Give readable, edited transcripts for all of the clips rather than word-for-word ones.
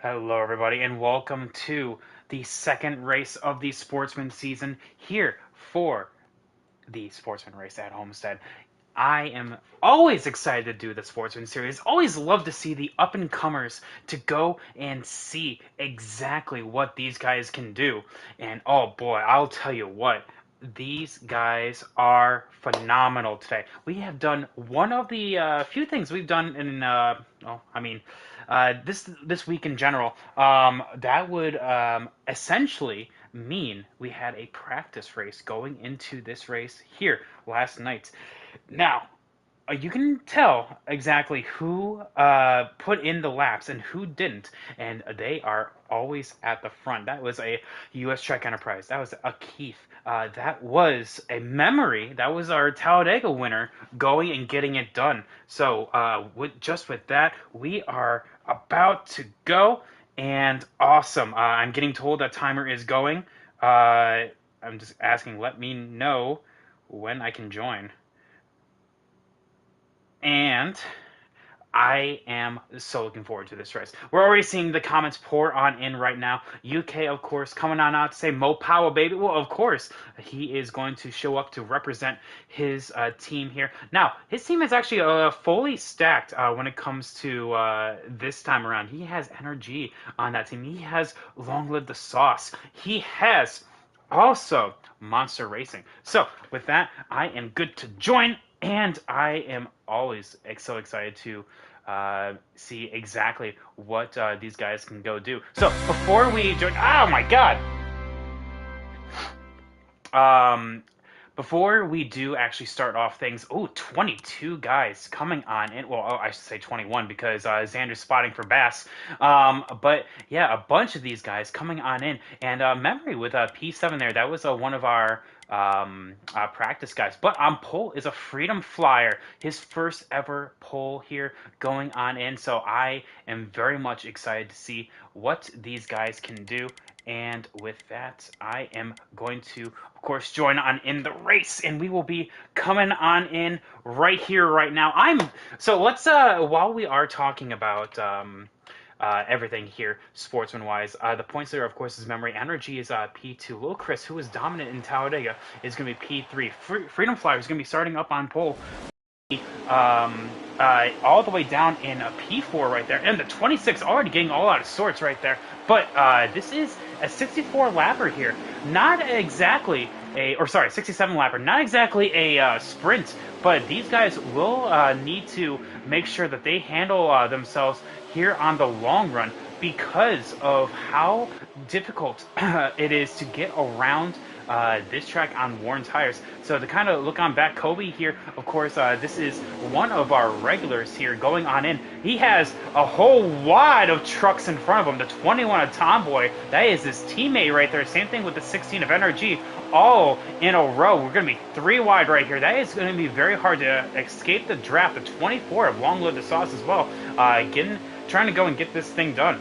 Hello, everybody, and welcome to the second race of the Sportsman season here for the Sportsman race at Homestead. I am always excited to do the Sportsman series. Always love to see the up and comers to go and see exactly what these guys can do. And oh boy, I'll tell you what, these guys are phenomenal today. We have done one of the few things we've done in, this week in general. That would essentially mean we had a practice race going into this race here last night. Now, you can tell exactly who put in the laps and who didn't, and they are always at the front. That was a U.S. Trek Enterprise. That was a Keith. That was a Memory. That was our Talladega winner going and getting it done. So with that, we are about to go, and awesome. I'm getting told that timer is going. I'm just asking, let me know when I can join. And I am so looking forward to this race. We're already seeing the comments pour on in right now. UK, of course, coming on out to say Mo Power, baby. Well, of course, he is going to show up to represent his team here. Now, his team is actually fully stacked when it comes to this time around. He has energy on that team. He has Long Live the Sauce. He has also Monster Racing. So, with that, I am good to join. And I am always so excited to see exactly what these guys can go do. So before we join, oh my god! Before we do actually start off things, 22 guys coming on in. Well, I should say 21 because Xander's spotting for Bass. But yeah, a bunch of these guys coming on in. And Memory with P7 there, that was one of our practice guys. But on pole is a Freedom Flyer, his first ever pole here going on in. So I am very much excited to see what these guys can do. And with that, I am going to, of course, join on in the race, and we will be coming on in right here, right now. So let's while we are talking about everything here, sportsman-wise, the points there, of course, is Memory. Energy is P2. Little Chris, who is dominant in Talladega, is going to be P3. Freedom Flyer is going to be starting up on pole. All the way down in a P4 right there, and the 26 already getting all out of sorts right there. But this is a 64 lapper here, not exactly a, 67 lapper, not exactly a sprint, but these guys will need to make sure that they handle themselves here on the long run because of how difficult it is to get around this track on worn tires. So to kind of look on back, Kobe here, of course, this is one of our regulars here going on in. He has a whole wad of trucks in front of him. The 21 of Tomboy, that is his teammate right there. Same thing with the 16 of NRG, all in a row. We're going to be 3 wide right here. That is going to be very hard to escape the draft. The 24 of Long Live the Sauce as well, trying to go and get this thing done.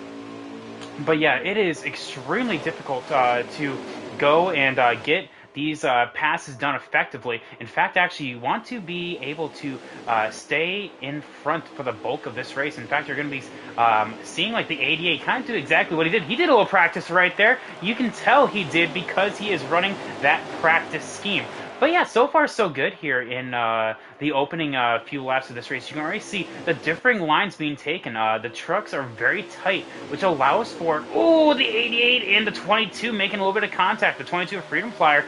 But yeah, it is extremely difficult to go and get these passes done effectively. In fact, actually, you want to be able to stay in front for the bulk of this race. In fact, you're going to be seeing like the 88 kind of do exactly what he did. He did a little practice right there. You can tell he did because he is running that practice scheme. But yeah, so far so good here in the opening few laps of this race. You can already see the differing lines being taken. The trucks are very tight, which allows for, the 88 and the 22 making a little bit of contact. The 22 of Freedom Flyer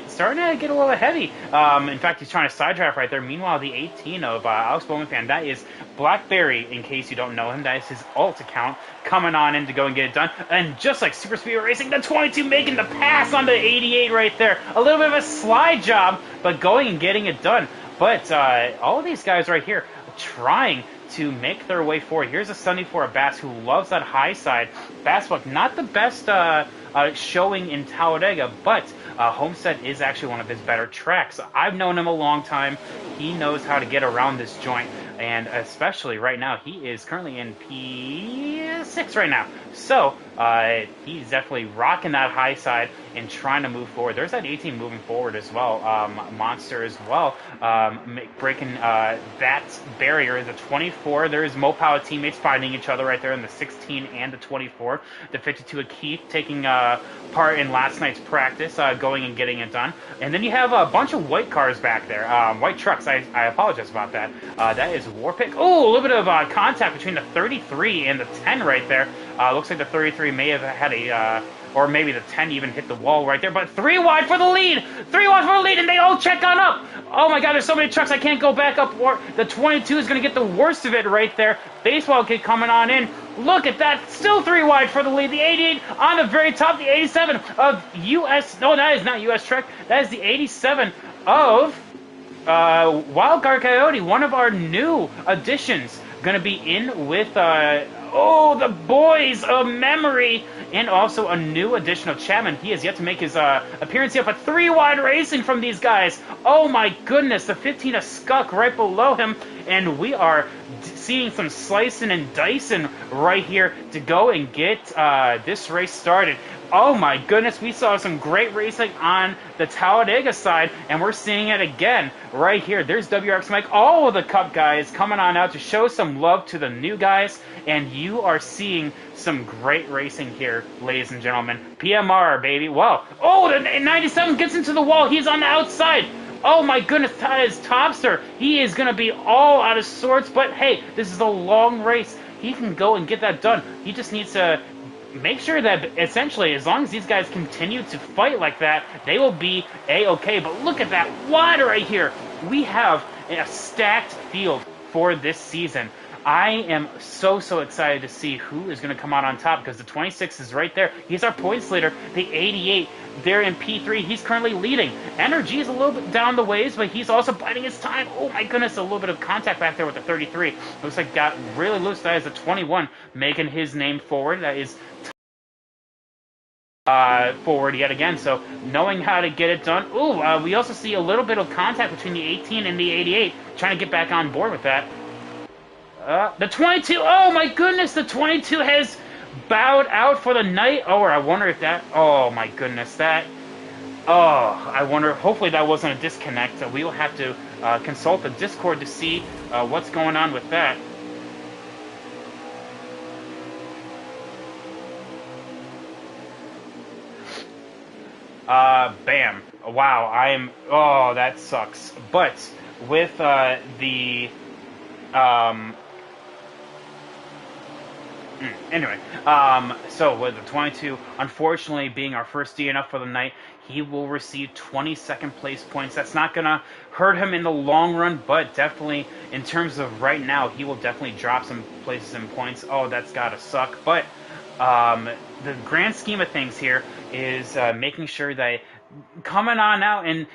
starting to get a little heavy. In fact, he's trying to side drive right there. Meanwhile, the 18 of Alex Bowman fan, that is Blackberry, in case you don't know him. That is his alt account, coming on in to go and get it done. And just like Super Speedway Racing, the 22 making the pass on the 88 right there. A little bit of a slide job, but going and getting it done. But all of these guys right here trying to make their way forward. Here's a 74 of Bass who loves that high side. Bassbuck, not the best showing in Talladega, but Homestead is actually one of his better tracks. I've known him a long time. He knows how to get around this joint, and especially right now, he is currently in P6 right now. So he's definitely rocking that high side and trying to move forward. There's that 18 moving forward as well. Monster as well, breaking that barrier. The 24, there's Mopow teammates finding each other right there in the 16 and the 24. The 52 of Keith taking part in last night's practice, going and getting it done. And then you have a bunch of white cars back there, white trucks. I apologize about that. That is Warpick. Oh, a little bit of contact between the 33 and the 10 right there. Looks like the 33 may have had a, or maybe the 10 even hit the wall right there. But 3 wide for the lead! 3 wide for the lead, and they all check on up! Oh my god, there's so many trucks, I can't go back up. The 22 is going to get the worst of it right there. Baseball kid coming on in. Look at that, still 3 wide for the lead. The 88 on the very top, the 87 of US, no, that is not US Trek. That is the 87 of Wildcard Coyote, one of our new additions. Going to be in with, the boys of memory, and also a new addition of Chapman. He has yet to make his appearance yet, but 3 wide racing from these guys. Oh my goodness, the 15 of Skuck right below him, and we are seeing some slicing and dicing right here to go and get this race started. Oh my goodness, we saw some great racing on the Talladega side, and we're seeing it again right here. There's WRX Mike, all of the Cup guys coming on out to show some love to the new guys, and you are seeing some great racing here, ladies and gentlemen. PMR, baby. Whoa. Oh, the 97 gets into the wall. He's on the outside. Oh my goodness, that is Topster. He is going to be all out of sorts, but hey, this is a long race. He can go and get that done. He just needs to make sure that, essentially, as long as these guys continue to fight like that, they will be A-okay. But look at that wide right here. We have a stacked field for this season. I am so excited to see who is going to come out on top, because the 26 is right there. He's our points leader. The 88 there in P3, he's currently leading. Energy is a little bit down the ways, but he's also biding his time. Oh my goodness, a little bit of contact back there with the 33. Looks like got really loose. That is the 21 making his name forward. That is forward yet again, so knowing how to get it done. Ooh, we also see a little bit of contact between the 18 and the 88, trying to get back on board with that. The 22, oh my goodness, the 22 has bowed out for the night. Oh, I wonder if that, oh my goodness, that, I wonder, hopefully that wasn't a disconnect. We will have to consult the Discord to see what's going on with that. Bam. Wow, that sucks. But with anyway, so with the 22, unfortunately being our first DNF for the night, he will receive 22nd place points. That's not going to hurt him in the long run, but definitely in terms of right now, he will definitely drop some places in points. Oh, that's got to suck. But the grand scheme of things here is making sure that coming on out, and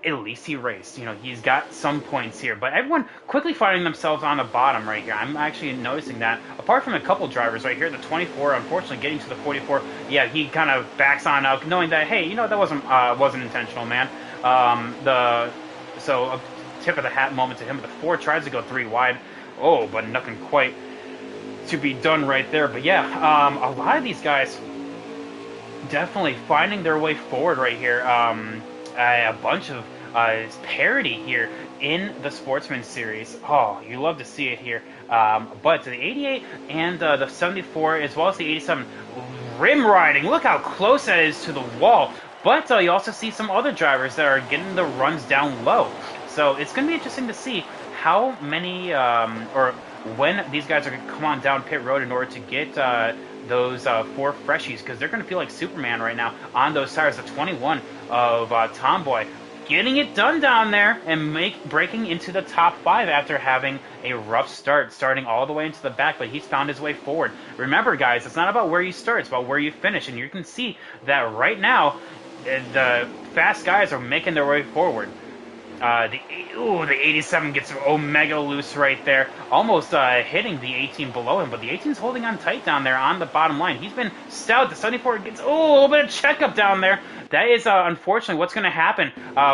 at least he raced. You know, he's got some points here. But everyone quickly finding themselves on the bottom right here. I'm actually noticing that. Apart from a couple drivers right here, the 24, unfortunately getting to the 44, yeah, he kind of backs on out, knowing that, hey, you know, that wasn't intentional, man. So a tip of the hat moment to him. The 4 tries to go 3 wide. Oh, but nothing quite to be done right there. But yeah, a lot of these guys definitely finding their way forward right here. A bunch of parity here in the Sportsman series. Oh, you love to see it here. But the 88 and the 74, as well as the 87, rim riding. Look how close that is to the wall. But you also see some other drivers that are getting the runs down low. So it's going to be interesting to see how many, or when these guys are going to come on down pit road in order to get those 4 freshies, because they're going to feel like Superman right now on those tires. The 21 of Tomboy getting it done down there and breaking into the top 5 after having a rough start, starting all the way into the back, but he's found his way forward. Remember, guys, it's not about where you start, it's about where you finish, and you can see that right now the fast guys are making their way forward. The 87 gets Omega loose right there, almost hitting the 18 below him, but the 18's holding on tight down there on the bottom line. He's been stout. The 74 gets a little bit of checkup down there. That is unfortunately what's going to happen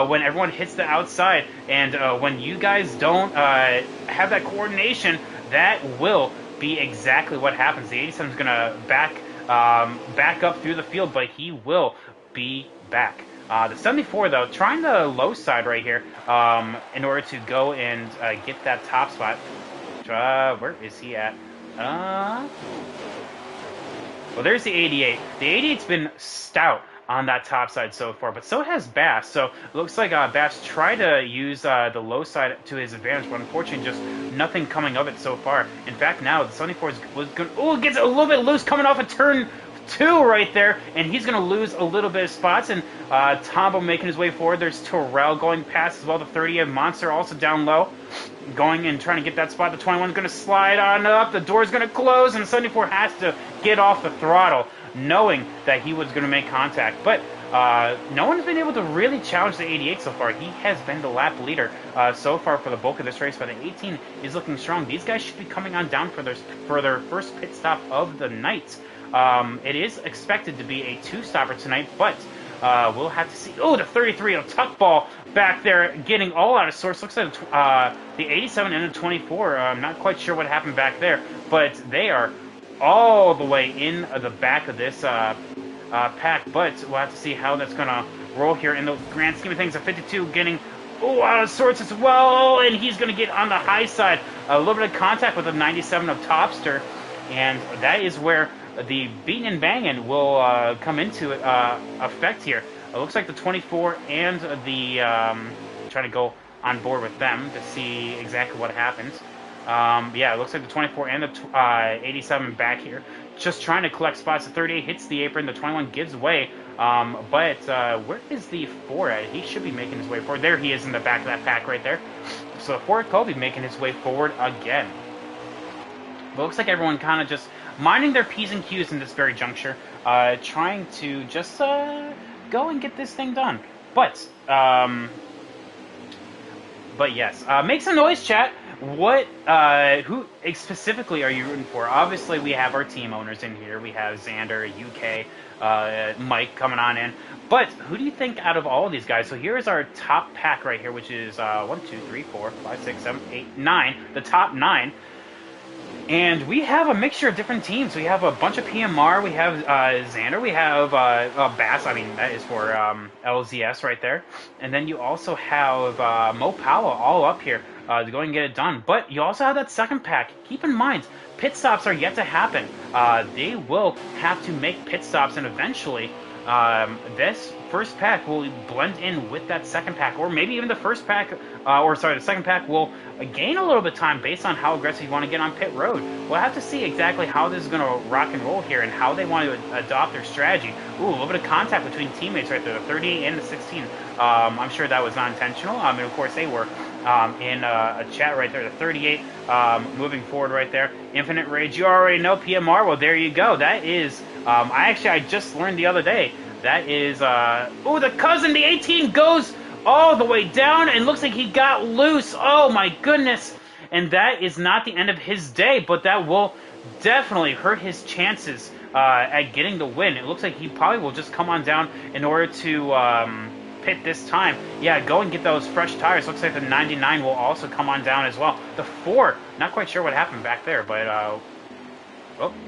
when everyone hits the outside, and when you guys don't have that coordination, that will be exactly what happens. The 87 is going to back up through the field, but he will be back. The 74, though, trying the low side right here in order to go and get that top spot. Where is he at? Well, there's the 88. The 88's been stout on that top side so far, but so has Bass. So it looks like Bass tried to use the low side to his advantage, but unfortunately just nothing coming of it so far. In fact, now the 74 was going to... gets a little bit loose coming off a turn 2 right there, and he's going to lose a little bit of spots, and Tombo making his way forward. There's Terrell going past as well. The 38 Monster also down low, going and trying to get that spot. The 21 is going to slide on up. The door's going to close, and the 74 has to get off the throttle, knowing that he was going to make contact. But no one's been able to really challenge the 88 so far. He has been the lap leader so far for the bulk of this race, but the 18 is looking strong. These guys should be coming on down for their first pit stop of the night. It is expected to be a 2-stopper tonight, but we'll have to see. Oh, the 33, a tuck ball back there, getting all out of sorts. Looks like the 87 and the 24. I'm not quite sure what happened back there, but they are all the way in the back of this pack. But we'll have to see how that's going to roll here in the grand scheme of things. A 52 getting out of sorts as well, and he's going to get on the high side. A little bit of contact with the 97 of Topster, and that is where the beating and banging will come into effect here. It looks like the 24 and the trying to go on board with them to see exactly what happens. Yeah, it looks like the 24 and the 87 back here, just trying to collect spots. The 38 hits the apron, the 21 gives way, but where is the 4 at? He should be making his way forward. There he is in the back of that pack right there. So the 4 Kobe making his way forward again. But it looks like everyone kind of just minding their P's and Q's in this very juncture, trying to just go and get this thing done. But yes, make some noise, chat. Who specifically are you rooting for? Obviously, we have our team owners in here. We have Xander, UK, Mike coming on in. But who do you think out of all of these guys? So here's our top pack right here, which is 1, 2, 3, 4, 5, 6, 7, 8, 9. The top 9. And we have a mixture of different teams. We have a bunch of PMR. We have Xander. We have Bass. I mean, that is for LZS right there. And then you also have Mo Powell all up here to go and get it done. But you also have that second pack. Keep in mind, pit stops are yet to happen. They will have to make pit stops, and eventually this first pack will blend in with that second pack, or maybe even the first pack, the second pack will gain a little bit of time based on how aggressive you want to get on pit road. We'll have to see exactly how this is going to rock and roll here and how they want to adopt their strategy. Ooh, a little bit of contact between teammates right there, the 38 and the 16. I'm sure that was not intentional. And of course they were in a chat right there, the 38 moving forward right there. Infinite Rage, you already know PMR. Well, there you go. That is, I just learned the other day, that is, the cousin, the 18 goes all the way down and looks like he got loose. Oh my goodness. And that is not the end of his day, but that will definitely hurt his chances at getting the win. It looks like he probably will just come on down in order to pit this time. Yeah, go and get those fresh tires. Looks like the 99 will also come on down as well. The 4, not quite sure what happened back there, but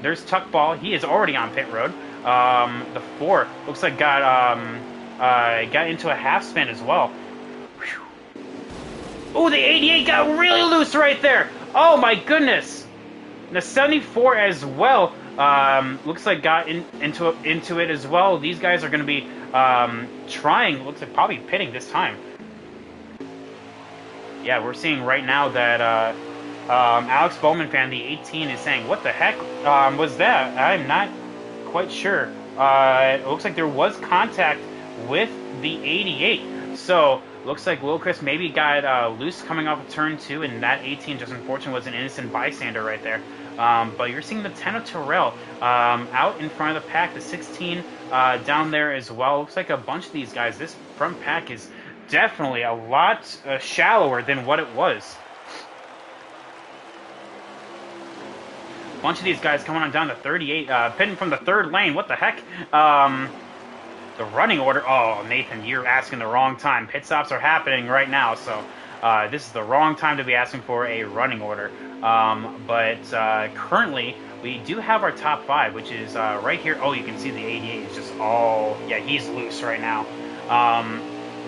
there's Tuck Ball. He is already on pit road. The 4 looks like got into a half spin as well. Oh, the 88 got really loose right there. Oh my goodness. The 74 as well. Looks like got into it as well. These guys are going to be trying. Looks like probably pitting this time. Yeah, we're seeing right now that Alex Bowman fan, the 18, is saying, "What the heck was that?" I'm not quite sure. It looks like there was contact with the 88. So looks like Lil Chris maybe got loose coming off of turn 2, and that 18 just unfortunately was an innocent bystander right there. But you're seeing the 10 of Terrell out in front of the pack, the 16 down there as well. Looks like a bunch of these guys. This front pack is definitely a lot shallower than what it was. A bunch of these guys coming on down to 38, pitting from the 3rd lane. What the heck? The running order. Oh, Nathan, you're asking the wrong time. Pit stops are happening right now, so this is the wrong time to be asking for a running order. But currently, we do have our top 5, which is right here. Oh, you can see the 88 is just all... Yeah, he's loose right now.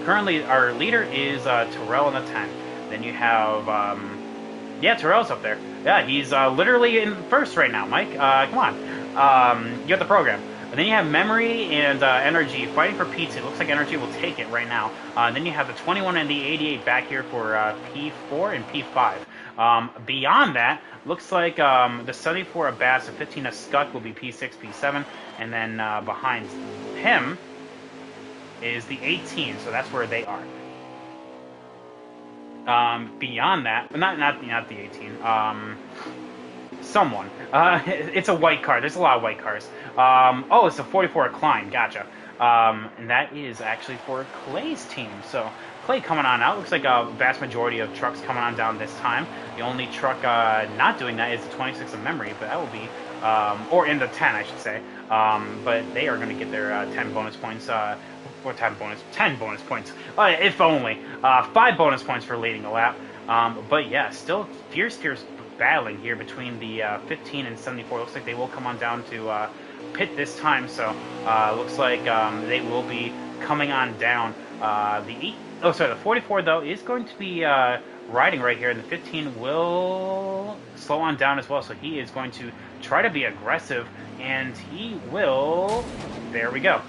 Currently, our leader is Terrell in the 10. Then you have... yeah, Terrell's up there. Yeah, he's literally in first right now, Mike. Come on. You got the program. And then you have Memory and Energy fighting for P2. Looks like Energy will take it right now. Then you have the 21 and the 88 back here for P4 and P5. Beyond that, looks like the 74 of Bass, the 15 of Scuck will be P6, P7. And then behind him is the 18, so that's where they are. Beyond that, not the 18. Someone. It's a white car. There's a lot of white cars. Oh, it's a 44 Klein. Gotcha. And that is actually for Clay's team. So Clay coming on out. Looks like a vast majority of trucks coming on down this time. The only truck not doing that is the 26 of Memory, but that will be, or in the 10, I should say. But they are going to get their 10 bonus points. Or 10 bonus points. If only. 5 bonus points for leading a lap. But yeah, still fierce battling here between the 15 and 74. Looks like they will come on down to pit this time, so looks like they will be coming on down. The 44 though is going to be riding right here, and the 15 will slow on down as well. So he is going to try to be aggressive, and he will. There we go.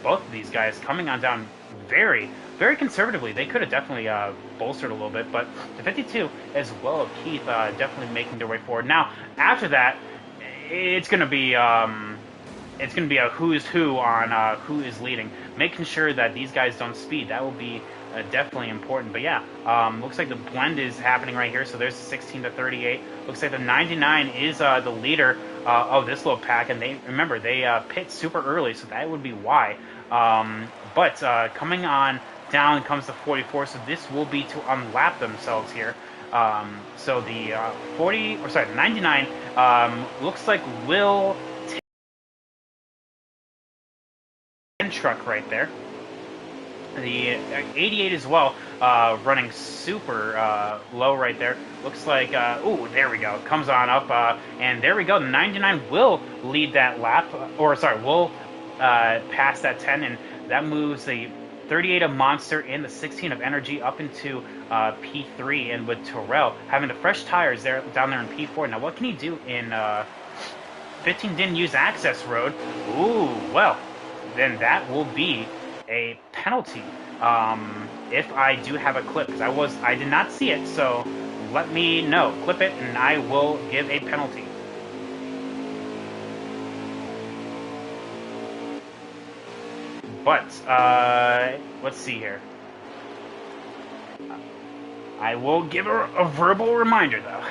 Both of these guys coming on down very conservatively. They could have definitely bolstered a little bit, but the 52 as well of Keith definitely making their way forward. Now, after that, it's going to be a who's who on who is leading, making sure that these guys don't speed. That will be definitely important. But yeah, looks like the blend is happening right here. So there's 16 to 38. Looks like the 99 is the leader of this little pack, and they pit super early, so that would be why. But coming on down comes the 44, so this will be to unlap themselves here. So the 99 looks like will take the truck right there. The 88 as well, running super low right there. Looks like, ooh, there we go. Comes on up, and there we go. The 99 will lead that lap, will pass that 10, and that moves the 38 of Monster and the 16 of Energy up into P3, and with Terrell having the fresh tires down there in P4. Now, what can he do in 15? Didn't use access road. Ooh, well, then that will be a penalty. If I do have a clip, because I did not see it, so let me know. Clip it, and I will give a penalty. But let's see here. I will give a verbal reminder, though.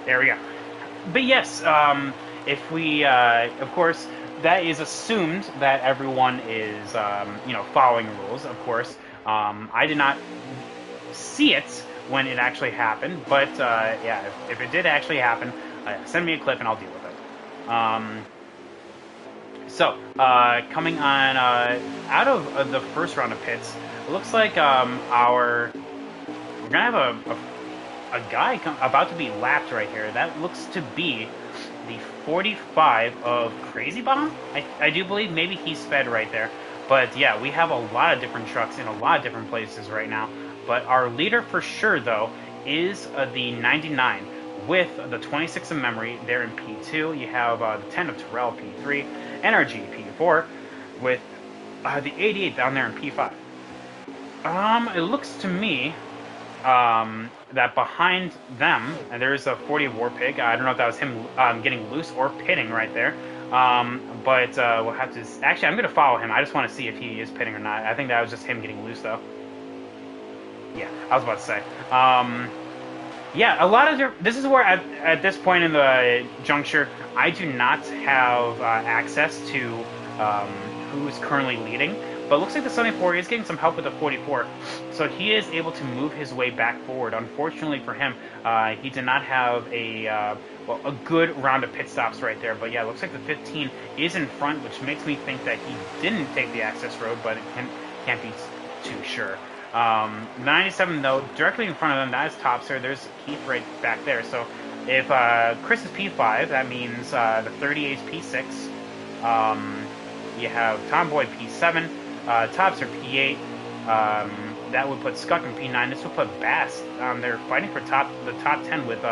There we go. But yes, if we, of course, that is assumed that everyone is, following rules, of course. I did not see it when it actually happened, but, yeah, if it did actually happen, send me a clip and I'll deal with it. So, coming on out of the first round of pits, it looks like we're going to have a guy about to be lapped right here. That looks to be the 45 of Crazy Bomb. I do believe maybe he sped right there. But yeah, we have a lot of different trucks in a lot of different places right now. But our leader for sure, though, is the 99 with the 26 of Memory there in P2. You have the 10 of Terrell, P3, Energy, P4, with the 88 down there in P5. It looks to me that behind them, and there's a 40 of Warpig. I don't know if that was him getting loose or pitting right there. But we'll have to... Actually, I'm going to follow him. I just want to see if he is pitting or not. I think that was just him getting loose, though. Yeah, I was about to say. Yeah, a lot of... This is where, at this point in the juncture, I do not have access to who's currently leading. But it looks like the 74 is getting some help with the 44. So he is able to move his way back forward. Unfortunately for him, he did not have a good round of pit stops right there. But yeah, it looks like the 15 is in front, which makes me think that he didn't take the access road, but it can't be too sure. 97 though, directly in front of them, that is Topster. There's Keith right back there. So if Chris is P5, that means the 38 is P6. You have Tomboy P7, Topster P8. That would put Skuck in P9. This would put Bass. They're fighting for the top 10 with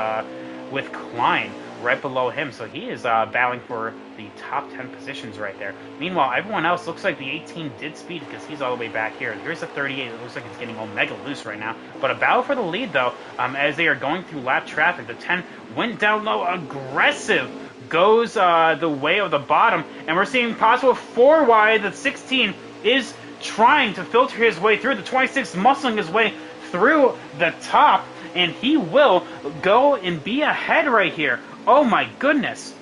Klein right below him. So he is battling for the top 10 positions right there. Meanwhile, everyone else looks like the 18 did speed because he's all the way back here. Here's the 38. It looks like it's getting Omega loose right now. But a battle for the lead, though, as they are going through lap traffic. The 10 went down low, aggressive, goes the way of the bottom. And we're seeing possible 4 wide. The 16 is trying to filter his way through. The 26 muscling his way through the top. And he will go and be ahead right here. Oh my goodness.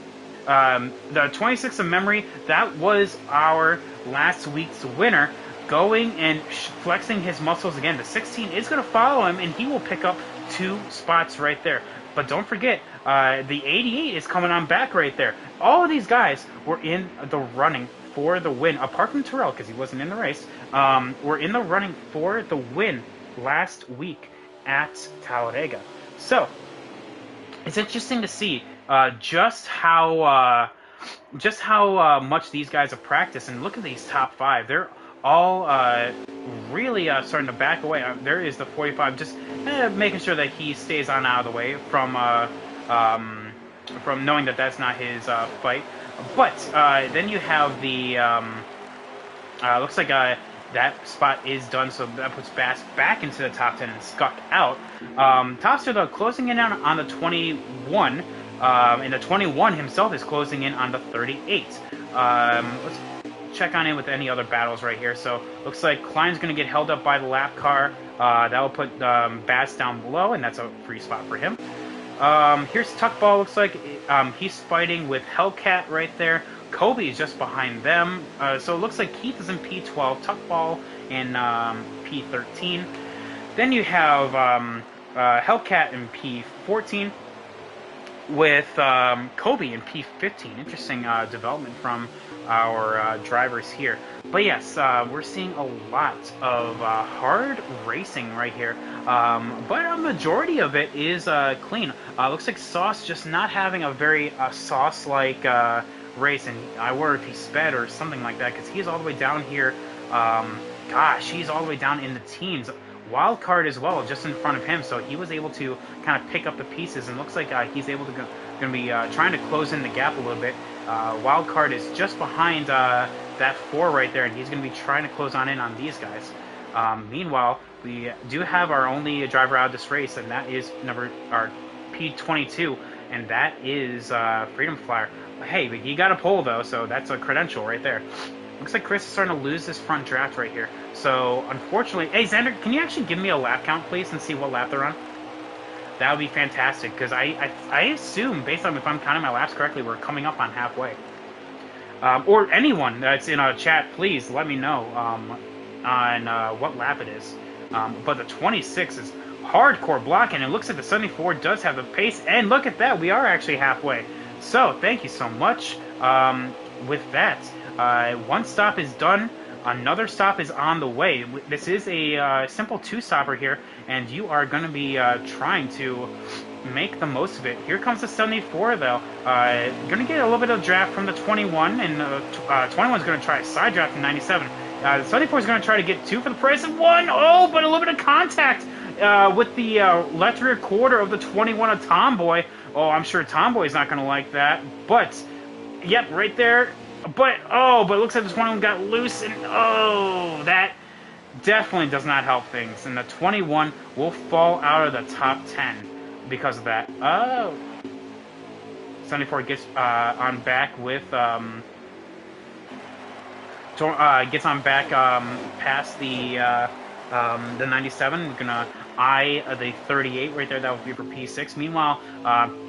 The 26 of memory, that was our last week's winner, going and flexing his muscles again. The 16 is going to follow him, and he will pick up 2 spots right there. But don't forget, the 88 is coming on back right there. All of these guys were in the running for the win, apart from Terrell, because he wasn't in the race, were in the running for the win last week at Talladega. So, it's interesting to see just how much these guys have practiced. And look at these top 5; they're all really starting to back away. There is the 45, just making sure that he stays on out of the way from knowing that that's not his fight. But then you have the looks like that spot is done, so that puts Bass back into the top 10 and Skuck out. Topster, though, closing in on the 21, and the 21 himself is closing in on the 38. Let's check on in with any other battles right here. So, looks like Klein's going to get held up by the lap car. That will put Bass down below, and that's a free spot for him. Here's Tuckball. Looks like he's fighting with Hellcat right there. Kobe is just behind them. So it looks like Keith is in P12, Tuckball in P13. Then you have Hellcat in P14 with Kobe in P15. Interesting development from our drivers here. But yes, we're seeing a lot of hard racing right here. But a majority of it is clean. Looks like Sauce just not having a very Sauce-like race, and I wonder if he sped or something like that, because he's all the way down here. Gosh, he's all the way down in the teens. Wildcard as well, just in front of him, so he was able to kind of pick up the pieces, and looks like he's able to going to be trying to close in the gap a little bit. Wildcard is just behind that 4 right there, and he's going to be trying to close on in on these guys. Meanwhile, we do have our only driver out of this race, and that is our P22, and that is Freedom Flyer. Hey, but he got a pole, though, so that's a credential right there. Looks like Chris is starting to lose this front draft right here. So, unfortunately... Hey, Xander, can you actually give me a lap count, please, and see what lap they're on? That would be fantastic, because I assume, based on if I'm counting my laps correctly, we're coming up on halfway. Or anyone that's in a chat, please let me know on what lap it is. But the 26 is hardcore blocking, and it looks like the 74 does have the pace, and look at that, we are actually halfway. So, thank you so much. With that, one stop is done. Another stop is on the way. This is a simple 2-stopper here, and you are going to be trying to make the most of it. Here comes the 74, though. Going to get a little bit of draft from the 21, and 21 is going to try a side draft from 97. The 74 is going to try to get 2 for the price of 1. Oh, but a little bit of contact with the left rear quarter of the 21 of Tomboy. Oh, I'm sure Tomboy's not going to like that. But, yep, right there. But it looks like this 21 got loose, and that definitely does not help things. And the 21 will fall out of the top 10 because of that. 74 gets on back with gets on back past the 97. We're gonna eye the 38 right there. That would be for P6. Meanwhile,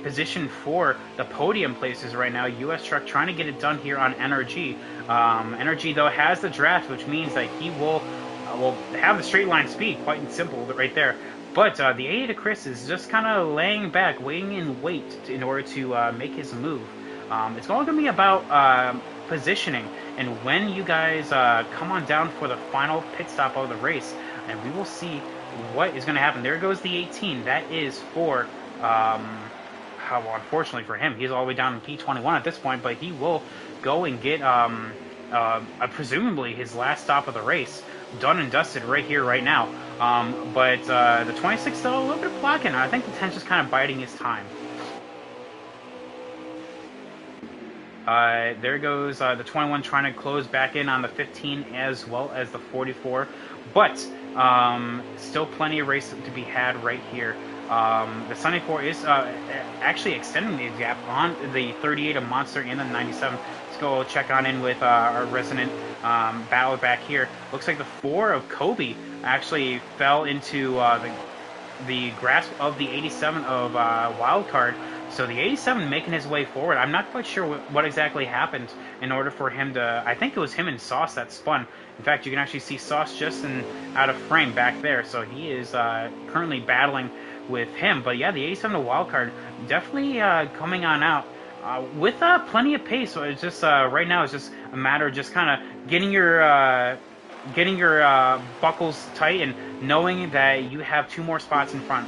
position for the podium places right now, US Truck trying to get it done here on NRG. NRG, though, has the draft, which means that he will have the straight line speed, quite simple right there. But the 80 to Chris is just kind of laying back, waiting in wait in order to make his move. It's all going to be about positioning and when you guys come on down for the final pit stop of the race, and we will see what is going to happen. There goes the 18. That is for, unfortunately for him, he's all the way down in P21 at this point, but he will go and get presumably his last stop of the race done and dusted right here, right now. But the 26 though, a little bit of blocking. I think the 10's just kind of biding his time. There goes the 21 trying to close back in on the 15 as well as the 44. But still plenty of race to be had right here. The 74 is actually extending the gap on the 38 of Monster and the 97. Let's go check on in with our resident battler back here. Looks like the 4 of Kobe actually fell into the grasp of the 87 of Wildcard. So the 87 making his way forward. I'm not quite sure what exactly happened in order for him to... I think it was him and Sauce that spun. In fact, you can actually see Sauce just out of frame back there. So he is currently battling with him. But yeah, the 87 to Wildcard definitely coming on out with plenty of pace. So it's just right now it's just a matter of just kind of getting your buckles tight and knowing that you have 2 more spots in front.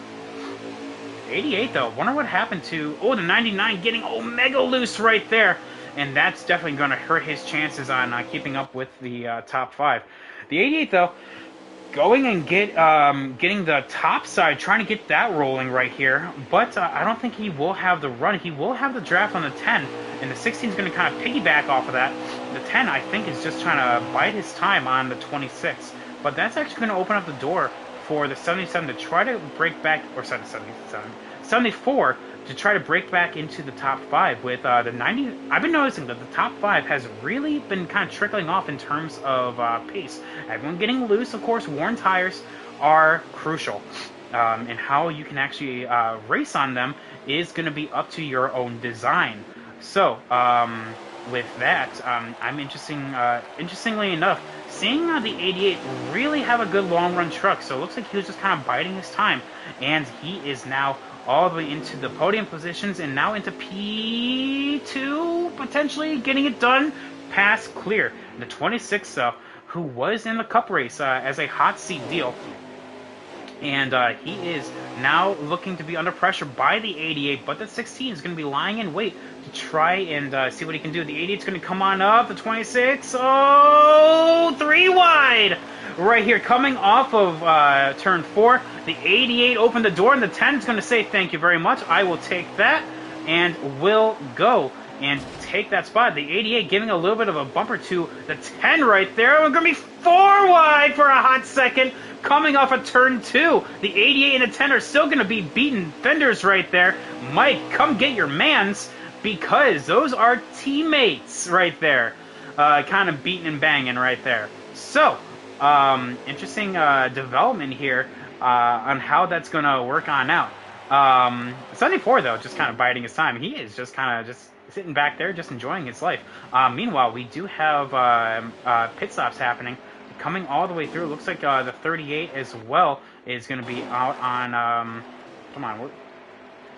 88 though, wonder what happened to... Oh, the 99 getting Omega loose right there. And that's definitely going to hurt his chances on keeping up with the top 5. The 88 though, going and getting the top side, trying to get that rolling right here. But I don't think he will have the run. He will have the draft on the 10. And the 16 is going to kind of piggyback off of that. The 10, I think, is just trying to bide his time on the 26. But that's actually going to open up the door for the 77 to try to break back, or 74 to try to break back into the top 5 with the 90. I've been noticing that the top 5 has really been kind of trickling off in terms of pace. Everyone getting loose, of course. Worn tires are crucial, and how you can actually race on them is going to be up to your own design. So with that, I'm interestingly enough, seeing the 88 really have a good long-run truck. So it looks like he was just kind of biding his time, and he is now all the way into the podium positions and now into P2, potentially getting it done. Pass clear. The 26, though, who was in the cup race as a hot seat deal, and he is now looking to be under pressure by the 88, but the 16 is going to be lying in wait to try and see what he can do. The 88 is going to come on up. The 26, oh, 3 wide right here, coming off of turn 4. The 88 opened the door, and the 10 is going to say, thank you very much, I will take that, and will go and take that spot. The 88 giving a little bit of a bumper to the 10 right there. We're going to be 4 wide for a hot second, coming off of turn 2. The 88 and the 10 are still going to be beating fenders right there. Mike, come get your mans, because those are teammates right there. Kind of beating and banging right there. So, interesting development here on how that's going to work on out. 74, though, just kind of biding his time. He is just kind of just sitting back there, just enjoying his life. Meanwhile, we do have pit stops happening, coming all the way through. It looks like the 38 as well is going to be out on... come on.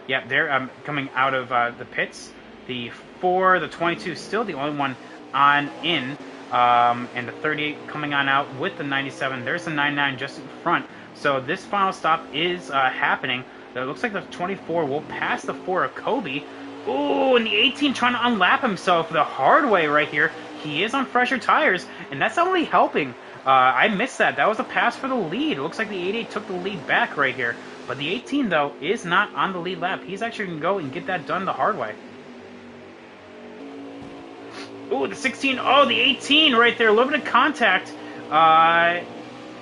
Yeah, they're coming out of the pits. The 4, the 22 still the only one on in. And the 38 coming on out with the 97. There's the 99 just in front. So this final stop is happening. It looks like the 24 will pass the 4 of Kobe. Ooh, and the 18 trying to unlap himself the hard way right here. He is on fresher tires, and that's not really helping. I missed that. That was a pass for the lead. It looks like the 88 took the lead back right here. But the 18, though, is not on the lead lap. He's actually going to go and get that done the hard way. Ooh, the 16. Oh, the 18 right there. A little bit of contact.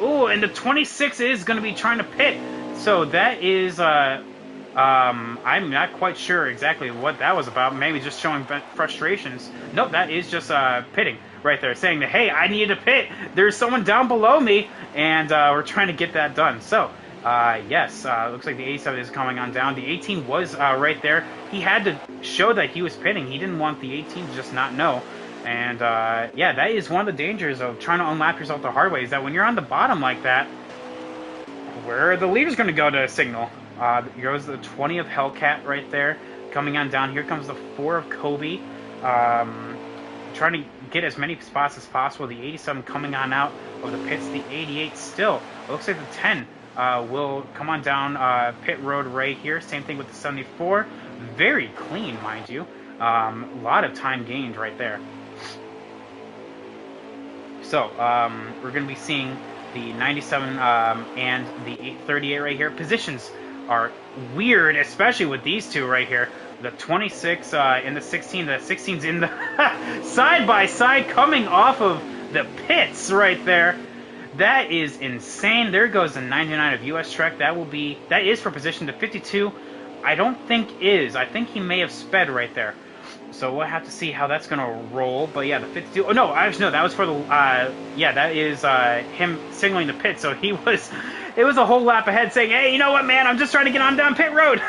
Ooh, and the 26 is going to be trying to pit. So that is... I'm not quite sure exactly what that was about. Maybe just showing frustrations. Nope, that is just pitting right there, saying that, hey, I need to pit. There's someone down below me, and we're trying to get that done. So Yes, looks like the 87 is coming on down. The 18 was right there. He had to show that he was pitting. He didn't want the 18 to just not know. And yeah, that is one of the dangers of trying to unlap yourself the hard way, is that when you're on the bottom like that, where are the leaders going to go to signal? Here goes the 20 of Hellcat right there, coming on down. Here comes the 4 of Kobe, trying to get as many spots as possible. The 87 coming on out of the pits. The 88 still. It looks like the 10 will come on down pit road right here. Same thing with the 74. Very clean, mind you. A lot of time gained right there. So, we're going to be seeing the 97 and the 838 right here. Positions are weird, especially with these two right here. The 26 and the 16. The 16's in the side by side coming off of the pits right there. That is insane. There goes the 99 of US Trek. That is for position. The 52, I don't think is. I think he may have sped right there. So we'll have to see how that's going to roll. But yeah, the 52... Oh, no, actually, no, that was for the... yeah, that is him signaling the pit. So he was... It was a whole lap ahead saying, hey, you know what, man? I'm just trying to get on down pit road.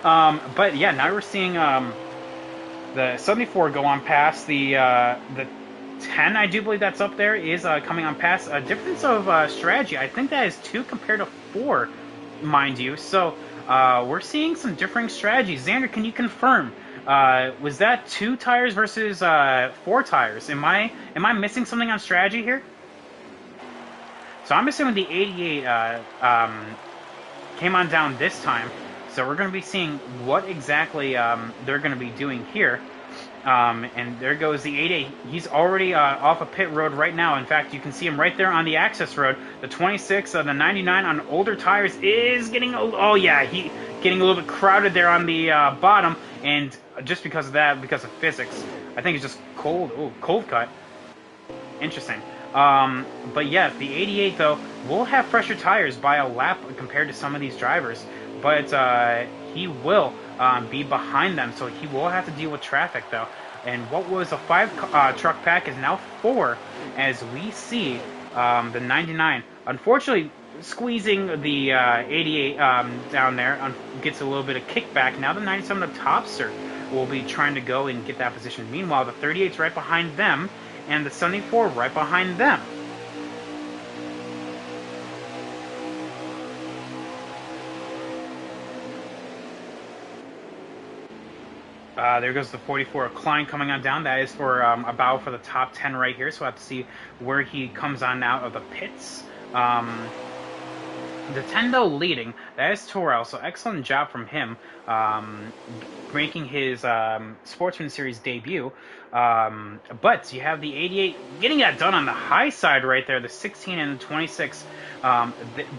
But yeah, now we're seeing the 74 go on past. The 10, I do believe that's up there, is coming on past. A difference of strategy. I think that is 2 compared to 4, mind you. So we're seeing some differing strategies. Xander, can you confirm? Was that 2 tires versus 4 tires? Am I missing something on strategy here? So I'm assuming the 88 came on down this time. So we're going to be seeing what exactly they're going to be doing here. And there goes the 88. He's already off a pit road right now. In fact, you can see him right there on the access road. The 26, the 99 on older tires is getting... Oh, yeah, he getting a little bit crowded there on the bottom. And just because of that, because of physics, I think it's just cold. Oh, cold cut. Interesting. But yeah, the 88, though, will have fresher tires by a lap compared to some of these drivers. But he will be behind them, so he will have to deal with traffic, though. And what was a 5 truck pack is now 4, as we see the 99. Unfortunately, squeezing the 88 down there gets a little bit of kickback. Now the 97 of Topster will be trying to go and get that position. Meanwhile, the 38's right behind them, and the 74 right behind them. There goes the 44 Klein coming on down. That is for a battle for the top 10 right here. So we'll have to see where he comes on out of the pits. The 10, though, leading. That is Torel. So excellent job from him making his Sportsman Series debut. But you have the 88 getting that done on the high side right there. The 16 and the 26,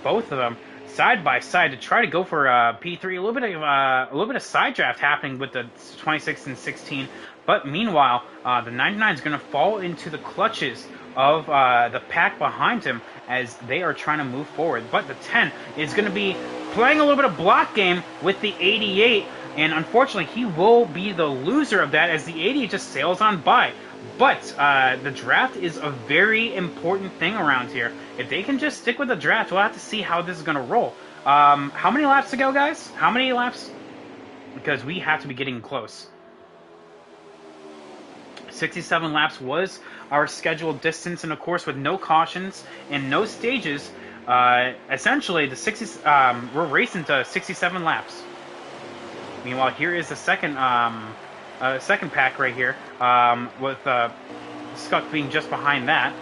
both of them side by side to try to go for P3. A little bit of side draft happening with the 26 and 16. But meanwhile, the 99 is going to fall into the clutches of the pack behind him as they are trying to move forward. But the 10 is going to be playing a little bit of block game with the 88. And unfortunately, he will be the loser of that as the 88 just sails on by. But the draft is a very important thing around here. If they can just stick with the draft, we'll have to see how this is going to roll. How many laps to go, guys? How many laps? Because we have to be getting close. 67 laps was our scheduled distance, and of course, with no cautions and no stages, essentially the 60. We're racing to 67 laps. Meanwhile, here is the second pack right here, with Scuck being just behind that.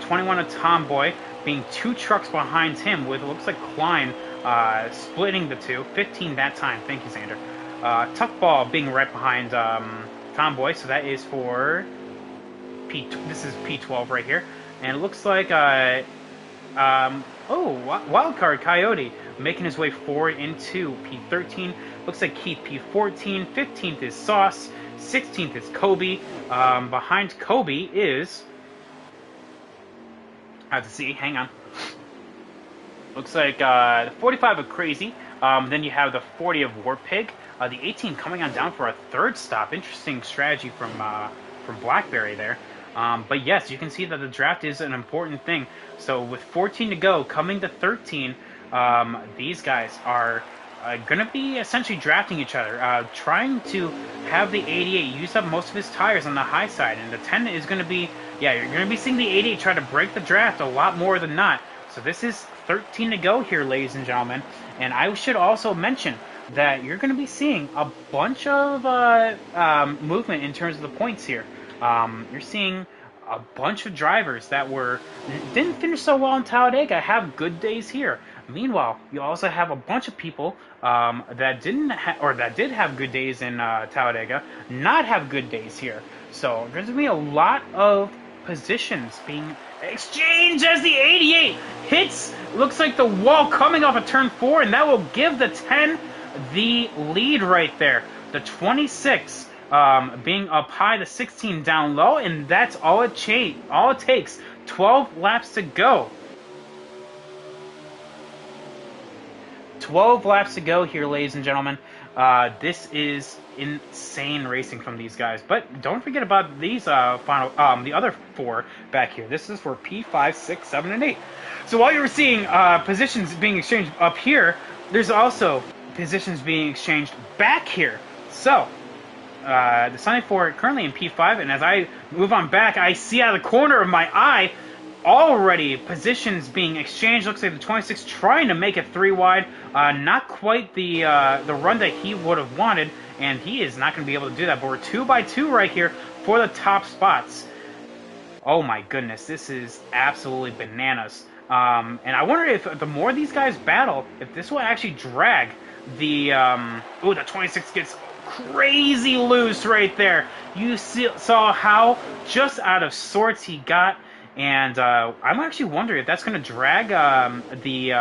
21 of Tomboy being 2 trucks behind him, with it looks like Klein splitting the 2. 15 that time. Thank you, Xander. Tough Ball being right behind Tomboy, so that is for this is P12 right here. And it looks like Wildcard Coyote making his way forward into P13. Looks like Keith P14. 15th is Sauce. 16th is Kobe. Behind Kobe is... I have to see. Hang on. Looks like the 45 of Crazy. Then you have the 40 of Warpig. The 18 coming on down for a 3rd stop. Interesting strategy from Blackberry there. But yes, you can see that the draft is an important thing. So with 14 to go, coming to 13, these guys are going to be essentially drafting each other, trying to have the 88 use up most of his tires on the high side, and the 10 is going to be, yeah, you're going to be seeing the 88 try to break the draft a lot more than not. So this is 13 to go here, ladies and gentlemen, and I should also mention that you're going to be seeing a bunch of movement in terms of the points here. You're seeing a bunch of drivers that didn't finish so well in Talladega have good days here. Meanwhile, you also have a bunch of people that did have good days in Talladega not have good days here. So there's going to be a lot of positions being exchanged as the 88 hits, looks like the wall coming off of turn 4, and that will give the 10 the lead right there. The 26 being up high, the 16 down low, and that's all it takes. 12 laps to go. 12 laps to go here, ladies and gentlemen. This is insane racing from these guys. But don't forget about these the other 4 back here. This is for P5, 6, 7, and 8. So while you're seeing positions being exchanged up here, there's also positions being exchanged back here. So the 74 currently in P5, and as I move on back, I see out of the corner of my eye already positions being exchanged. Looks like the 26 trying to make it 3 wide. Not quite the run that he would have wanted, and he is not going to be able to do that. But we're 2 by 2 right here for the top spots. Oh my goodness, this is absolutely bananas. And I wonder if the more these guys battle, if this will actually drag the... the 26 gets crazy loose right there. You saw how just out of sorts he got. And I'm actually wondering if that's going to drag the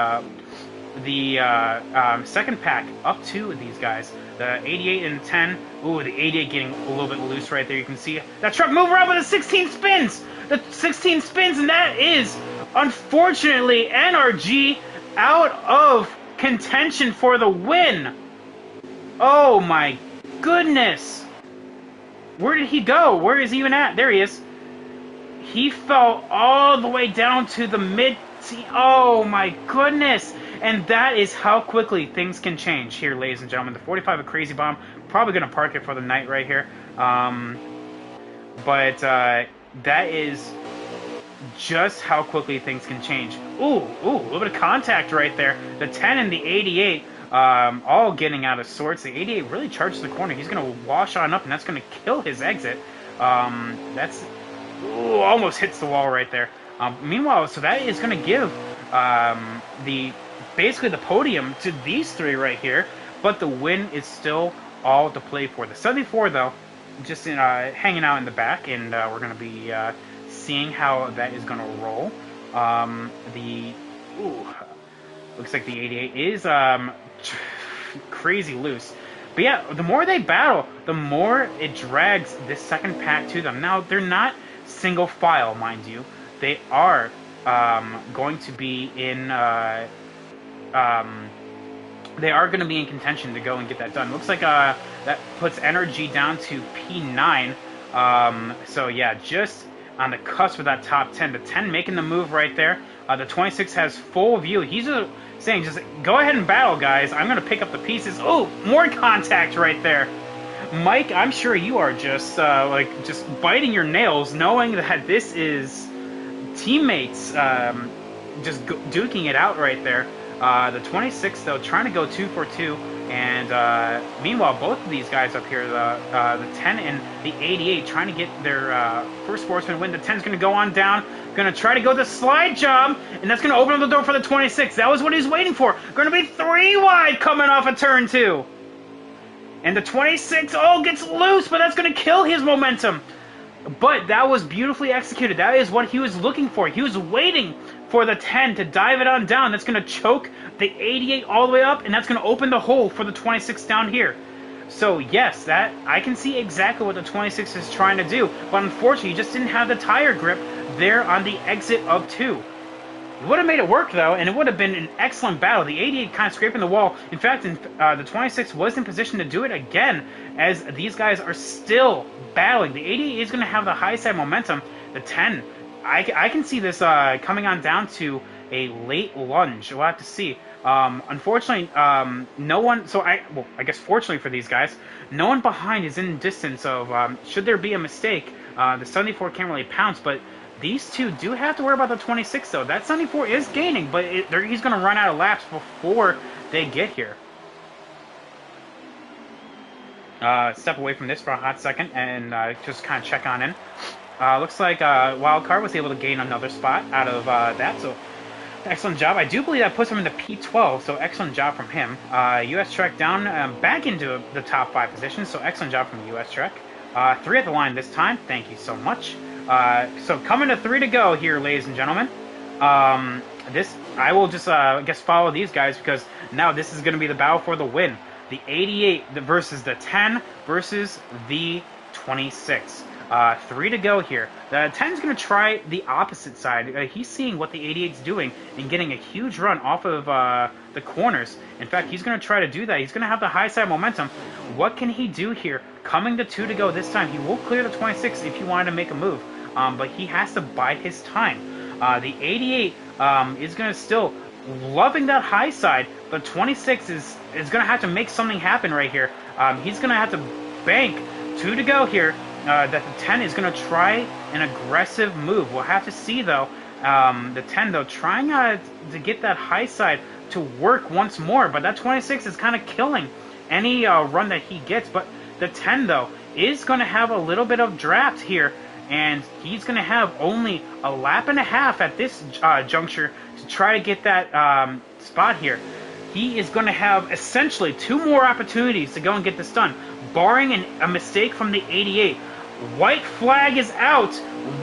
second pack up to these guys. The 88 and 10. Ooh, the 88 getting a little bit loose right there. You can see that truck move around with the 16 spins. The 16 spins, and that is, unfortunately, NRG out of contention for the win. Oh my goodness. Where did he go? Where is he even at? There he is. He fell all the way down to the mid. Oh my goodness. And that is how quickly things can change here, ladies and gentlemen. The 45 of Crazy Bomb. Probably going to park it for the night right here. But that is just how quickly things can change. Ooh, a little bit of contact right there. The 10 and the 88 all getting out of sorts. The 88 really charges the corner. He's going to wash on up, and that's going to kill his exit. That's... Ooh, almost hits the wall right there. Meanwhile, so that is going to give basically the podium to these 3 right here, but the win is still all to play for. The 74, though, just hanging out in the back, and we're going to be seeing how that is going to roll. Looks like the 88 is crazy loose. But yeah, the more they battle, the more it drags this second pack to them. Now, they're not single file, mind you. They are going to be in they are going to be in contention to go and get that done. Looks like that puts energy down to P9. So yeah, just on the cusp of that top 10. The 10 making the move right there. The 26 has full view. He's just saying, just go ahead and battle, guys. I'm going to pick up the pieces. Oh, more contact right there. Mike, I'm sure you are just just biting your nails, knowing that this is teammates just duking it out right there. The 26, though, trying to go 2 for 2, and meanwhile, both of these guys up here, the 10 and the 88, trying to get their first Sportsman win. The 10's going to go on down, going to try to go the slide job, and that's going to open up the door for the 26. That was what he was waiting for. Going to be 3 wide coming off of turn 2. And the 26, gets loose, but that's going to kill his momentum. But that was beautifully executed. That is what he was looking for. He was waiting for the 10 to dive it on down. That's going to choke the 88 all the way up, and that's going to open the hole for the 26 down here. So, yes, that I can see exactly what the 26 is trying to do. But unfortunately, he just didn't have the tire grip there on the exit of 2. It would have made it work, though, and it would have been an excellent battle. The 88 kind of scraping the wall. In fact, the 26 was in position to do it again, as these guys are still battling. The 88 is going to have the high side momentum. the 10. I can see this coming on down to a late lunge. We'll have to see. Unfortunately, no one. So I guess fortunately for these guys, no one behind is in distance of. Should there be a mistake, the 74 can't really pounce. But these two do have to worry about the 26 though. That 74 is gaining, but he's going to run out of laps before they get here. Step away from this for a hot second and just kind of check on in. Looks like Wildcard was able to gain another spot out of that, so excellent job. I do believe that puts him into P12, so excellent job from him. US Trek down back into the top 5 positions, so excellent job from the US Trek. 3 at the line this time, thank you so much. So coming to 3 to go here, ladies and gentlemen. I will just I guess follow these guys because now this is going to be the battle for the win. The 88 versus the 10 versus the 26. 3 to go here. The 10 is going to try the opposite side. He's seeing what the 88's doing and getting a huge run off of the corners. In fact, he's going to try to do that. He's going to have the high side momentum. What can he do here? Coming to 2 to go this time. He will clear the 26 if he wanted to make a move. But he has to bide his time. The 88 is going to still loving that high side, but 26 is going to have to make something happen right here. He's going to have to bank 2 to go here. That the 10 is going to try an aggressive move. We'll have to see, though. The 10, though, trying to get that high side to work once more, but that 26 is kind of killing any run that he gets. But the 10, though, is going to have a little bit of draft here, and he's going to have only a lap and a half at this juncture to try to get that spot here. He is going to have essentially 2 more opportunities to go and get this done, barring a mistake from the 88. White flag is out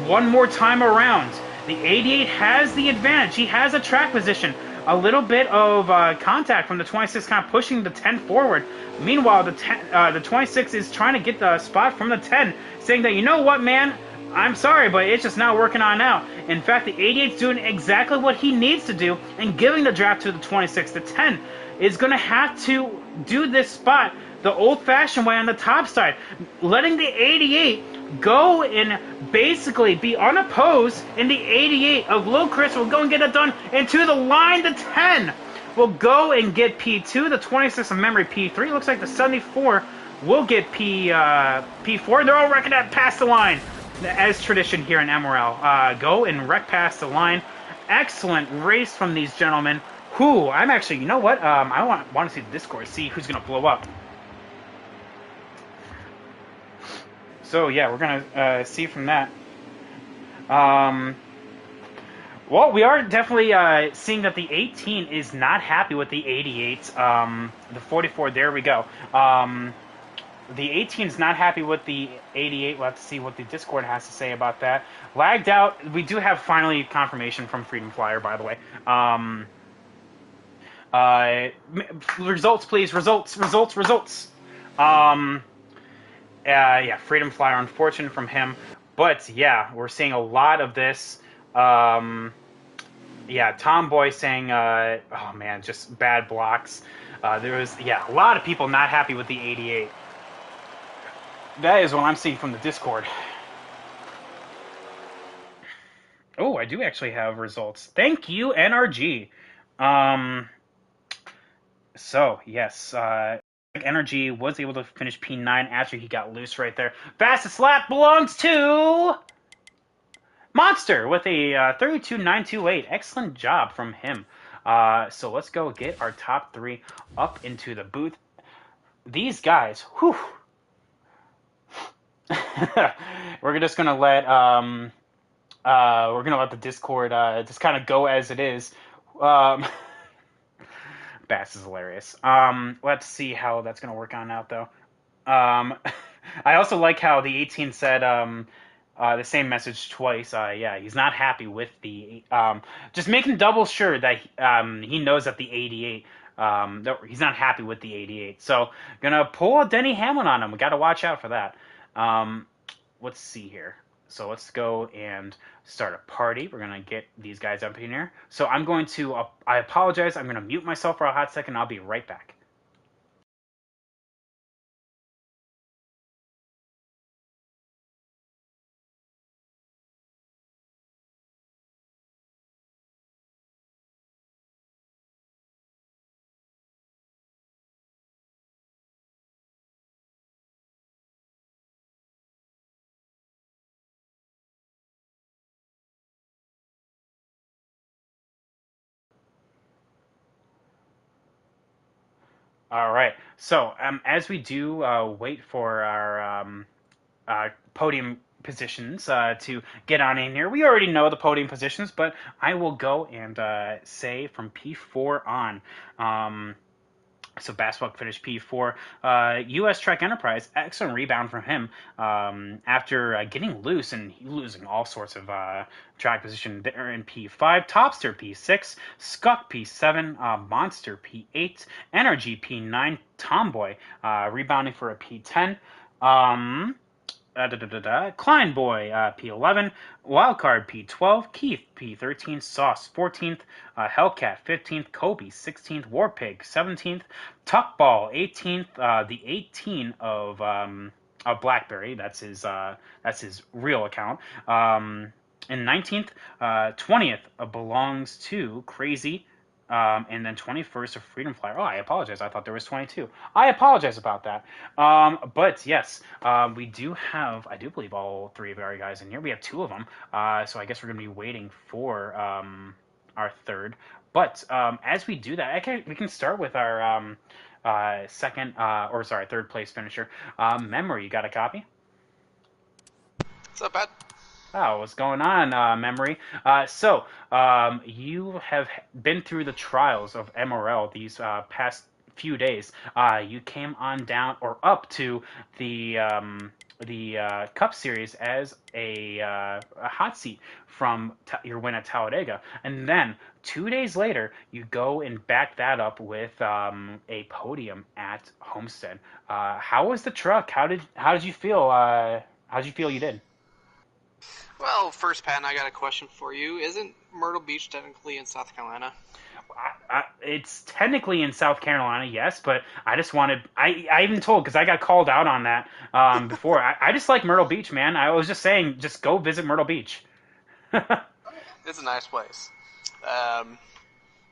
one more time around. The 88 has the advantage. He has a track position. A little bit of contact from the 26 kind of pushing the 10 forward. Meanwhile, the 26 is trying to get the spot from the 10, saying that, you know what, man? I'm sorry, but it's just not working on out. In fact, the 88's doing exactly what he needs to do and giving the draft to the 26. The 10 is going to have to do this spot the old-fashioned way on the top side, letting the 88 go and basically be unopposed, and the 88 of Lil Chris will go and get it done, and to the line, the 10 will go and get P2, the 26 of memory P3. Looks like the 74 will get P4. They're all wrecking that past the line, as tradition here in MRL. Go and wreck past the line. Excellent race from these gentlemen. Who, I'm actually, you know what? I want to see the Discord, see who's going to blow up. So, yeah, we're going to see from that. Well, we are definitely seeing that the 18 is not happy with the 88. The 44, there we go. The 18 is not happy with the 88. We'll have to see what the Discord has to say about that. Lagged out. We do have finally confirmation from Freedom Flyer, by the way. Results, please. Results. Yeah, Freedom Flyer, unfortunate from him. But, yeah, we're seeing a lot of this. Yeah, Tomboy saying, oh, man, just bad blocks. There was, yeah, a lot of people not happy with the 88. That is what I'm seeing from the Discord. Oh, I do actually have results. Thank you, NRG. So, yes, NRG was able to finish P9 after he got loose right there. Fastest lap belongs to Monster with a 32.928. Excellent job from him. So let's go get our top 3 up into the booth. These guys, whew. We're just gonna let the Discord just kind of go as it is. Bass is hilarious. Let's see how that's gonna work on out though. I also like how the 18 said the same message twice. Yeah, he's not happy with the just making double sure that he knows that the 88. He's not happy with the 88. So gonna pull a Denny Hamlin on him. We got to watch out for that. Let's see here. So let's go and start a party. We're going to get these guys up in here. So I'm going to, I apologize. I'm going to mute myself for a hot second. I'll be right back. All right. So as we do wait for our podium positions to get on in here, we already know the podium positions, but I will go and say from P4 on. So Basketball finished P4. U.S. Trek Enterprise, excellent rebound from him after getting loose and losing all sorts of track position there in P5. Topster P6, Scuck P7, Monster P8, Energy P9, Tomboy rebounding for a P10. Um, Klein Boy P11, Wildcard P12, Keith P13, Sauce 14th, Hellcat 15th, Kobe 16th, Warpig 17th, Tuckball 18th, the 18 of Blackberry. That's his real account. And 19th, 20th belongs to Crazy. And then 21st of Freedom Flyer. Oh, I apologize. I thought there was 22. I apologize about that. But yes, we do have, I do believe, all three of our guys in here. We have two of them. So I guess we're going to be waiting for our third. But as we do that, we can start with our third place finisher. Memory, you got a copy? What's up, Ed? Oh, what's going on, Memory? You have been through the trials of MRL these past few days. You came on down or up to the Cup Series as a hot seat from your win at Talladega, and then 2 days later, you go and back that up with a podium at Homestead. How was the truck? How did you feel? How did you feel you did? Well, first, Pat, I got a question for you. Isn't Myrtle Beach technically in South Carolina? It's technically in South Carolina, yes, but I just wanted. I even told because I got called out on that before. I just like Myrtle Beach, man. I was just saying, just go visit Myrtle Beach. It's a nice place. Um,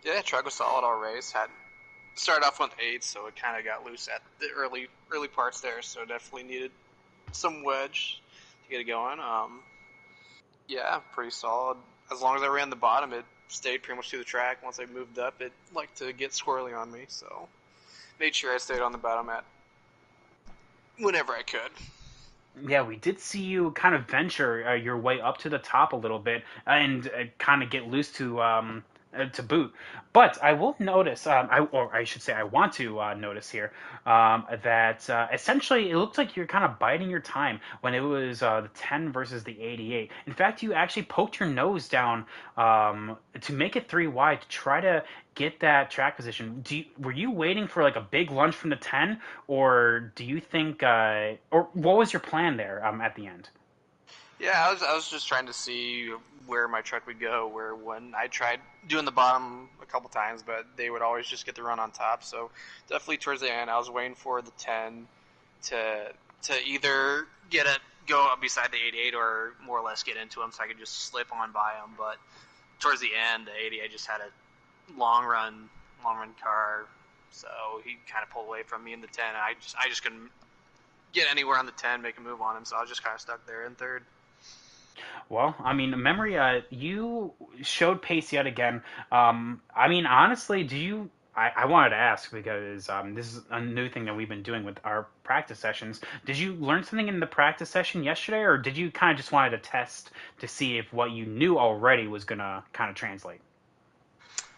yeah, truck was solid all race. Had started off with eight, so it kind of got loose at the early parts there. So definitely needed some wedge to get it going. Yeah, pretty solid. As long as I ran the bottom, it stayed pretty much through the track. Once I moved up, it liked to get squirrely on me, so made sure I stayed on the bottom at whenever I could. Yeah, we did see you kind of venture your way up to the top a little bit and kind of get loose to boot. But I will notice, or I should say, I want to notice here that essentially it looked like you're kind of biding your time when it was the 10 versus the 88. In fact, you actually poked your nose down to make it three wide to try to get that track position. Were you waiting for like a big lunge from the 10, or do you think, or what was your plan there at the end? Yeah, I was just trying to see where my truck would go. Where when I tried doing the bottom a couple times, but they would always just get the run on top. So definitely towards the end, I was waiting for the 10 to either get it go up beside the 88 or more or less get into him, so I could just slip on by him. But towards the end, the 80, I just had a long run car, so he kind of pulled away from me in the 10. And I just couldn't get anywhere on the 10, make a move on him, so I was just kind of stuck there in third. Well, I mean, memory, you showed pace yet again. I mean, honestly, I wanted to ask because this is a new thing that we've been doing with our practice sessions. Did you learn something in the practice session yesterday, or did you kind of just wanted to test to see if what you knew already was gonna kind of translate?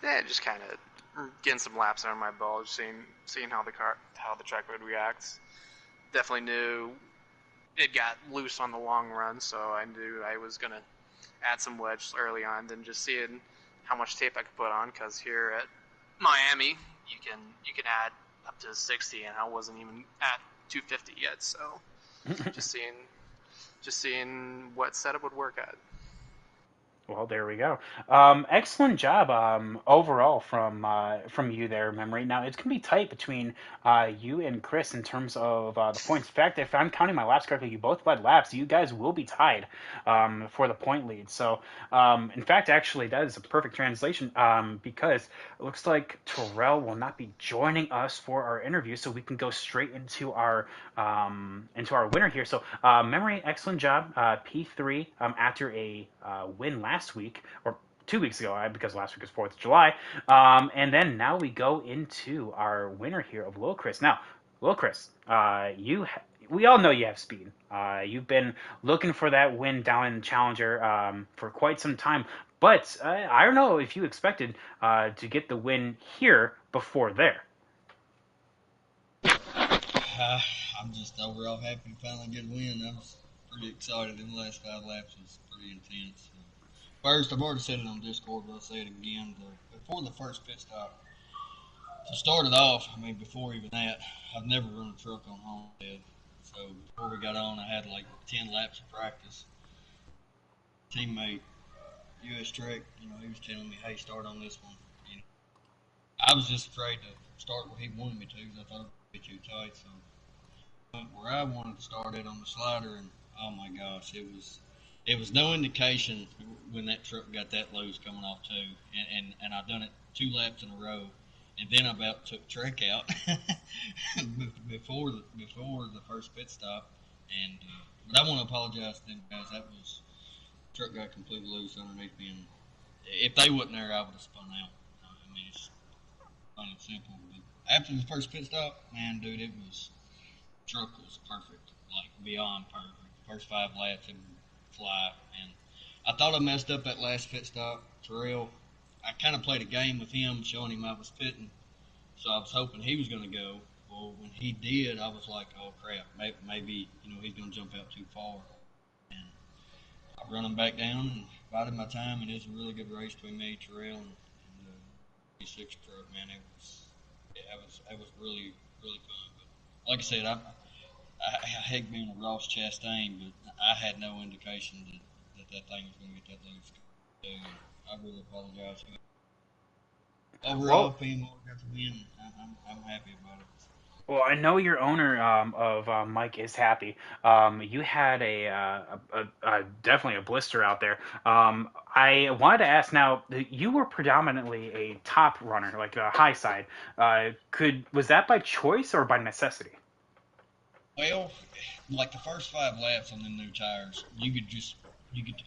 Yeah, just kind of getting some laps under my belt, seeing how the track would react. Definitely knew it got loose on the long run, so I knew I was gonna add some wedge early on, then just seeing how much tape I could put on. Because here at Miami, you can add up to 60, and I wasn't even at 250 yet. So just seeing what setup would work at. Well, there we go. Excellent job overall from you there, Memory. Now it's gonna be tight between you and Chris in terms of the points. In fact, if I'm counting my laps correctly, you both led laps. You guys will be tied for the point lead. So, in fact, actually, that is a perfect translation because it looks like Terrell will not be joining us for our interview, so we can go straight into our winner here. So, Memory, excellent job. P3 after a win last week or 2 weeks ago, because last week was 4th of July. And then now we go into our winner here of Lil Chris. Now, Lil Chris, we all know you have speed. You've been looking for that win down in Challenger for quite some time. But I don't know if you expected to get the win here before there. I'm just overall happy to finally get a win. I was pretty excited. In the last 5 laps was pretty intense. First, I've already said it on Discord, but I'll say it again. Before the first pit stop, to start it off, I mean, before even that, I've never run a truck on Homestead. So before we got on, I had like 10 laps of practice. Teammate, US Trek, he was telling me, hey, start on this one. I was just afraid to start where he wanted me to because I thought it would be too tight. So where I wanted to start it on the slider, and oh my gosh, it was no indication when that truck got that loose coming off too, and I done it 2 laps in a row, and then I about took Trek out before the first pit stop, and but I want to apologize to them guys. That was truck got completely loose underneath me, and if they wasn't there, I would have spun out. I mean, it's plain and simple. But after the first pit stop, man, dude, it was truck was perfect, like beyond perfect. First 5 laps, it would fly. And I thought I messed up that last pit stop. Terrell, I kind of played a game with him, showing him I was pitting, so I was hoping he was going to go. Well, when he did, I was like, oh crap, maybe he's going to jump out too far. And I run him back down and bided my time. And it was a really good race between me, Terrell, and the 6 truck. Man, it was really really fun. But like I said, I hate being a Ross Chastain, but I had no indication that thing was going to get that loose. So I really apologize. Overall, Well, PMR got the win. I'm happy about it. Well, I know your owner of Mike is happy. You had definitely a blister out there. I wanted to ask now. You were predominantly a top runner, like a high side. Could was that by choice or by necessity? Well, like the first 5 laps on them new tires, you could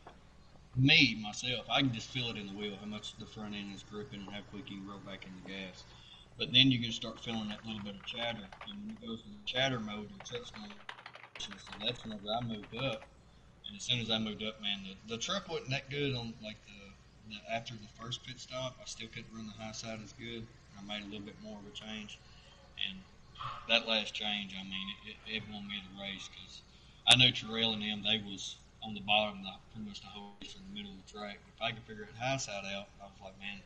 me myself, I can just feel it in the wheel how much the front end is gripping and how quick you can roll back in the gas. But then you can start feeling that little bit of chatter, and when it goes to the chatter mode, the truck's going to. So that's whenever I moved up, and as soon as I moved up, man, the truck wasn't that good on like the after the first pit stop. I still couldn't run the high side as good. I made a little bit more of a change, and that last change, I mean, it won me the race because I knew Terrell and them, they was on the bottom, pretty much the whole race in the middle of the track. If I could figure that high side out, I was like, man,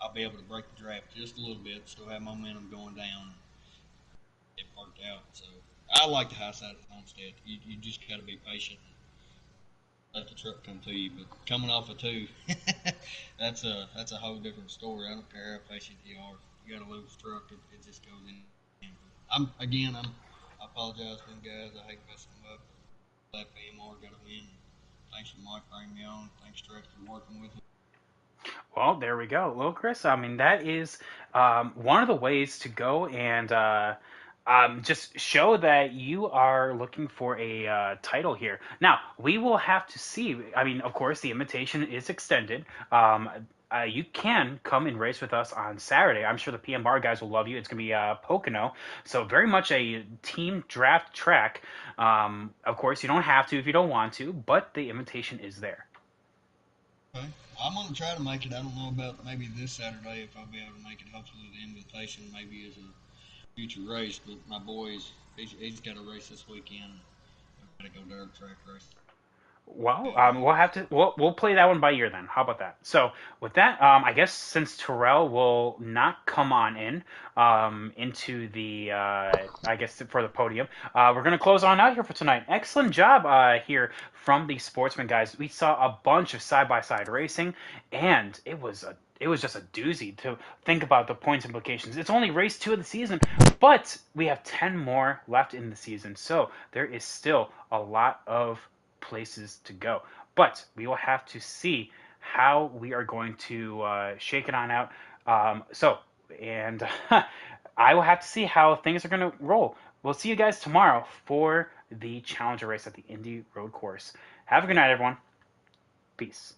I'll be able to break the draft just a little bit, still have momentum going down. It worked out. So I like the high side at Homestead. You just got to be patient and let the truck come to you. But coming off a 2, that's a whole different story. I don't care how patient you are. You got to lose the truck. It just goes in. I apologize to them guys. I hate messing them up. Glad PMR got a win. Thanks for Mike bringing me on. Thanks Trek for working with me. Well, there we go. Well, Chris, I mean, that is one of the ways to go and just show that you are looking for a title here. Now, we will have to see. I mean, of course, the invitation is extended. You can come and race with us on Saturday. I'm sure the PMR guys will love you. It's going to be Pocono, so very much a team draft track. Of course, you don't have to if you don't want to, but the invitation is there. Okay. I'm gonna try to make it. I don't know about maybe this Saturday if I'll be able to make it. Hopefully the invitation maybe is a future race. But my boys, he's got a race this weekend. I've got to go dirt track race. Well, we'll have to we'll play that one by ear then. How about that? So with that, I guess since Terrell will not come on in into the I guess for the podium, we're gonna close on out here for tonight. Excellent job here from the Sportsman guys. We saw a bunch of side by side racing, and it was just a doozy to think about the points implications. It's only race 2 of the season, but we have 10 more left in the season, so there is still a lot of places to go. But we will have to see how we are going to shake it on out. And I will have to see how things are going to roll. We'll see you guys tomorrow for the Challenger race at the Indy Road Course. Have a good night, everyone. Peace.